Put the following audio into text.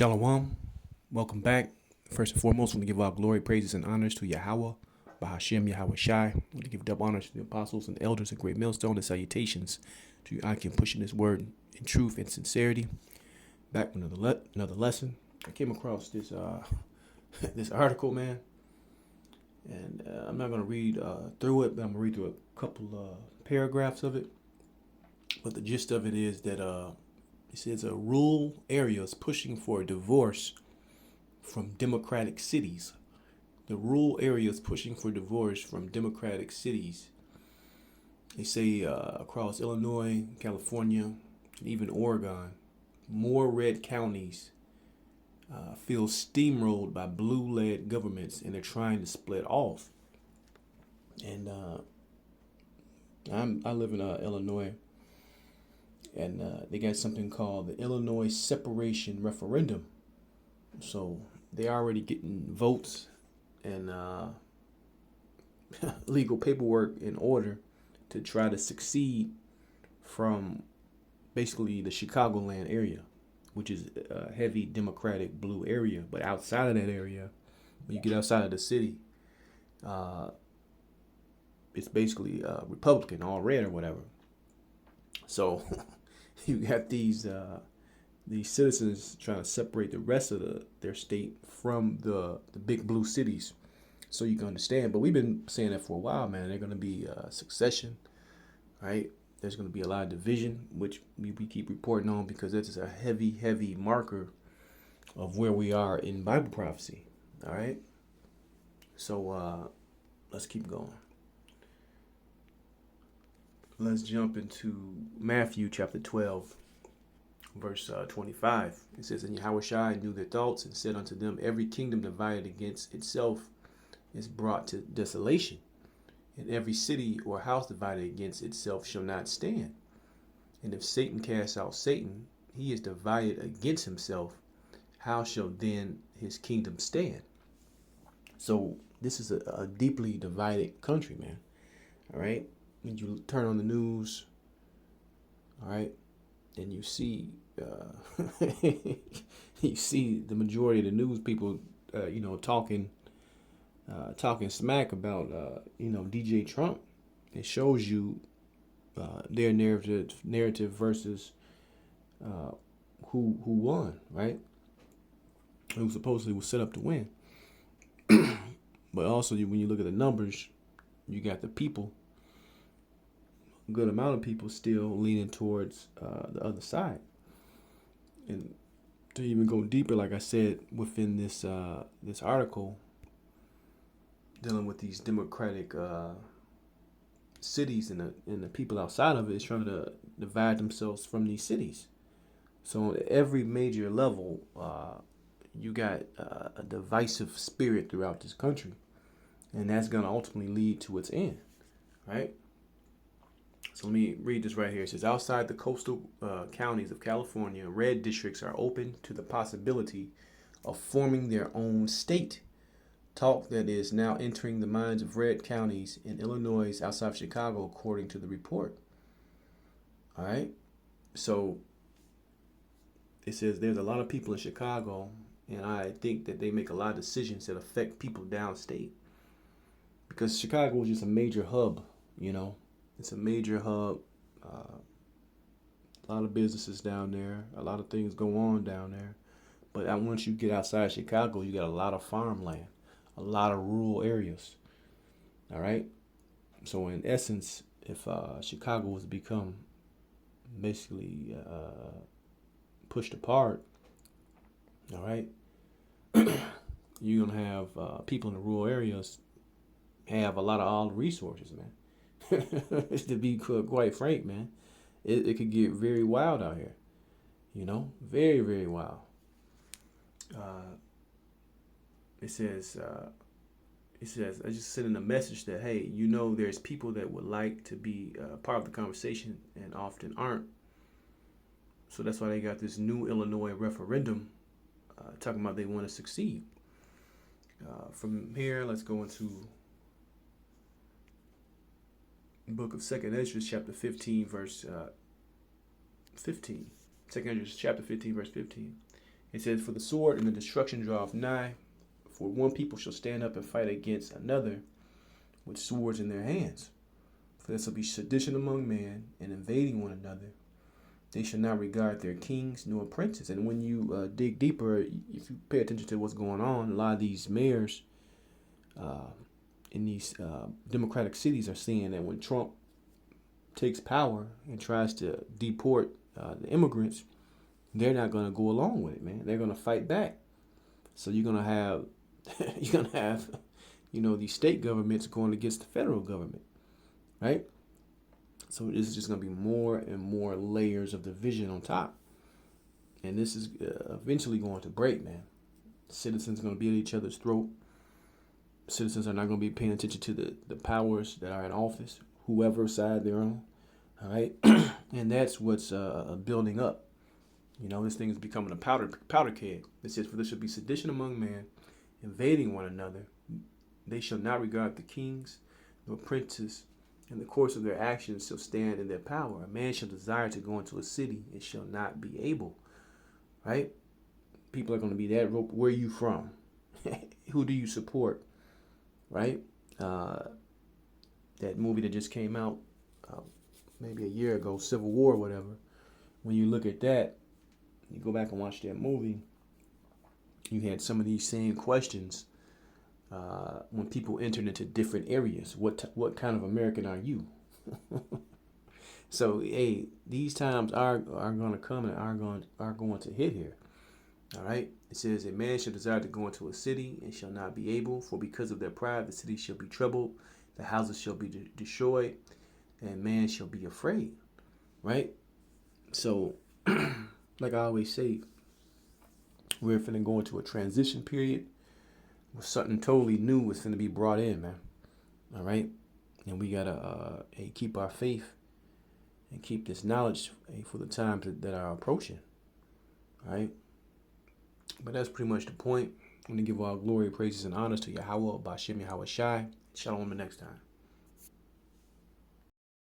Shalom. Welcome back. First and foremost, I want to give all glory, praises, and honors to Yahweh, Bahashem, Yahweh Shai. I want to give double honors to the apostles and elders and great millstone and salutations to you. I can pushing this word in truth and sincerity. Back with another lesson. I came across this this article, man, and I'm not going to read through it, but I'm going to read through a couple paragraphs of it. But the gist of it is that it says a rural area is pushing for a divorce from democratic cities. The rural area is pushing for divorce from democratic cities. They say across Illinois, California, and even Oregon, more red counties feel steamrolled by blue-led governments, and they're trying to split off. And I live in Illinois. And they got something called the Illinois Separation Referendum. So they're already getting votes and legal paperwork in order to try to succeed from basically the Chicagoland area, which is a heavy Democratic blue area. But outside of that area, when you get outside of the city, it's basically Republican, all red or whatever. So you got these citizens trying to separate the rest of their state from the big blue cities, so you can understand. But we've been saying that for a while, man. They're going to be succession, right? There's going to be a lot of division, which we keep reporting on because it's a heavy marker of where we are in Bible prophecy. All right, so let's keep going. Let's jump into Matthew chapter 12, verse 25. It says, And Yahushua knew their thoughts and said unto them, Every kingdom divided against itself is brought to desolation, and every city or house divided against itself shall not stand. And if Satan cast out Satan, he is divided against himself. How shall then his kingdom stand? So this is a deeply divided country, man. All right. When you turn on the news, all right, and you see you see the majority of the news people, talking smack about, DJ Trump. It shows you their narrative versus who won, right? Who supposedly was set up to win. But also, when you look at the numbers, you got the people. Good amount of people still leaning towards the other side. And to even go deeper, like I said, within this article, dealing with these democratic cities and the people outside of it is trying to divide themselves from these cities. So at every major level, you got a divisive spirit throughout this country, and that's going to ultimately lead to its end, right? So let me read this right here. It says, outside the coastal counties of California, red districts are open to the possibility of forming their own state. Talk that is now entering the minds of red counties in Illinois outside of Chicago, according to the report. All right. So it says there's a lot of people in Chicago, and I think that they make a lot of decisions that affect people downstate. Because Chicago is just a major hub, It's a major hub. A lot of businesses down there. A lot of things go on down there. But once you get outside Chicago, you got a lot of farmland, a lot of rural areas. All right. So in essence, if Chicago was to become basically pushed apart, all right, you're gonna have people in the rural areas have a lot of all the resources, man. To be quite frank, man, it could get very wild out here, very, very wild. It says, I just sent in a message that, hey, there's people that would like to be part of the conversation and often aren't. So that's why they got this new Illinois referendum talking about they want to succeed. From here, let's go into book of 2nd Ezra, chapter 15, verse 15. 2nd Ezra, chapter 15, verse 15. It says, "For the sword and the destruction draweth nigh, for one people shall stand up and fight against another with swords in their hands. For there shall be sedition among men, and invading one another. They shall not regard their kings nor princes." And when you dig deeper, if you pay attention to what's going on, a lot of these mayors in these democratic cities are seeing that when Trump takes power and tries to deport the immigrants, they're not going to go along with it, man. They're going to fight back. So you're going to have these state governments going against the federal government, right? So this is just going to be more and more layers of division on top. And this is eventually going to break, man. Citizens are going to be at each other's throat. Citizens are not going to be paying attention to the powers that are in office, whoever side they're on. All right. And that's what's building up. This thing is becoming a powder keg. It says, "For there shall be sedition among men, invading one another. They shall not regard the kings nor princes. In the course of their actions shall stand in their power. A man shall desire to go into a city and shall not be able." Right? People are going to be that rope. Where are you from? Who do you support? Right? That movie that just came out maybe a year ago, Civil War or whatever. When you look at that, you go back and watch that movie, you had some of these same questions when people entered into different areas. What kind of American are you? So, hey, these times are going to come and are going to hit here. All right. It says, "A man shall desire to go into a city and shall not be able, for because of their pride the city shall be troubled, the houses shall be destroyed, and man shall be afraid." Right? So, like I always say, we're finna go into a transition period where something totally new is finna be brought in, man. All right? And we gotta keep our faith and keep this knowledge for the times that are approaching. All right? But that's pretty much the point. I'm going to give all glory, praises, and honors to Yahweh, Bashem Yahweh Shai. Shalom the next time.